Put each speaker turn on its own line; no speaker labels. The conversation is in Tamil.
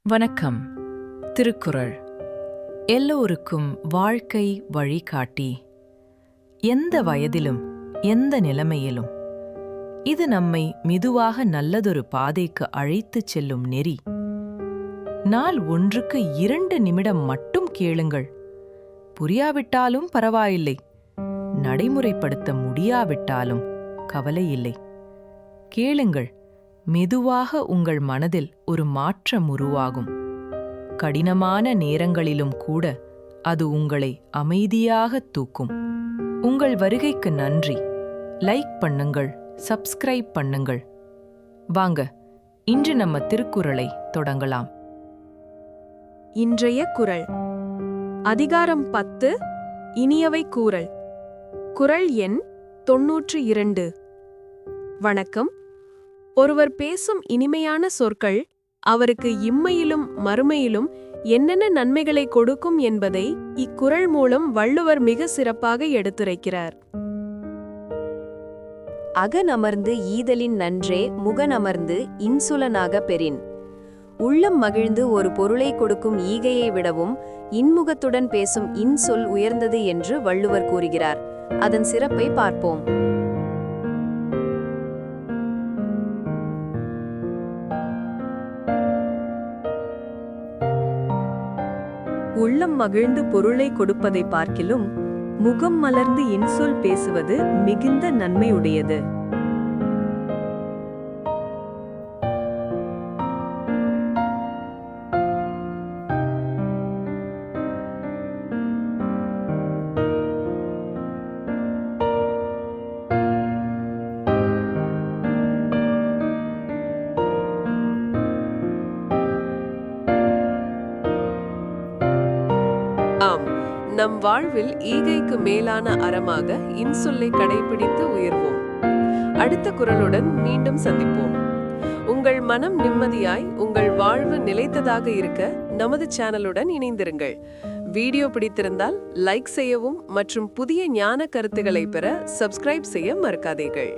வணக்கம். திருக்குறள் எல்லோருக்கும் வாழ்க்கை வழிகாட்டி. எந்த வயதிலும் எந்த நிலைமையிலும் இது நம்மை மெதுவாக நல்லதொரு பாதைக்கு அழைத்துச் செல்லும் நெறி. நாள் ஒன்றுக்கு 2 நிமிடம் மட்டும் கேளுங்கள். புரியாவிட்டாலும் பரவாயில்லை, நடைமுறைப்படுத்த முடியாவிட்டாலும் கவலையில்லை. கேளுங்கள், மெதுவாக உங்கள் மனதில் ஒரு மாற்றம் உருவாகும். கடினமான நேரங்களிலும் கூட அது உங்களை அமைதியாக தூக்கும். உங்கள் வருகைக்கு நன்றி. லைக் பண்ணுங்கள், சப்ஸ்கிரைப் பண்ணுங்கள். வாங்க, இன்று நம்ம திருக்குறளை தொடங்கலாம்.
இன்றைய குறள் அதிகாரம் 10, இனியவை கூறல். குறள் எண் 92. வணக்கம். ஒருவர் பேசும் இனிமையான சொற்கள் அவருக்கு இம்மையிலும் மறுமையிலும் என்னென்ன நன்மைகளை கொடுக்கும் என்பதை இக்குறள் மூலம் வள்ளுவர் மிக சிறப்பாக எடுத்துரைக்கிறார்.
அகனமர்ந்து ஈதலின் நன்றே முகனமர்ந்து இன்சுலனாக பெறின். உள்ளம் மகிழ்ந்து ஒரு பொருளை கொடுக்கும் ஈகையை விடவும் இன்முகத்துடன் பேசும் இன்சொல் உயர்ந்தது என்று வள்ளுவர் கூறுகிறார். அதன் சிறப்பை பார்ப்போம்.
உள்ளம் மகிழ்ந்து பொருளை கொடுப்பதை பார்க்கிலும் முகம் மலர்ந்து இன்சொல் பேசுவது மிகுந்த நன்மையுடையது. ஆம், நம் வாழ்வில் ஈகைக்கு மேலான அறமாக இன்சொல்லை கடைபிடித்து உயர்வோம். அடுத்த குறளுடன் மீண்டும் சந்திப்போம். உங்கள் மனம் நிம்மதியாய், உங்கள் வாழ்வு நிலைத்ததாக இருக்க நமது சேனலுடன் இணைந்திருங்கள். வீடியோ பிடித்திருந்தால் லைக் செய்யவும் மற்றும் புதிய ஞான கருத்துக்களை பெற சப்ஸ்கிரைப் செய்ய மறக்காதீர்கள்.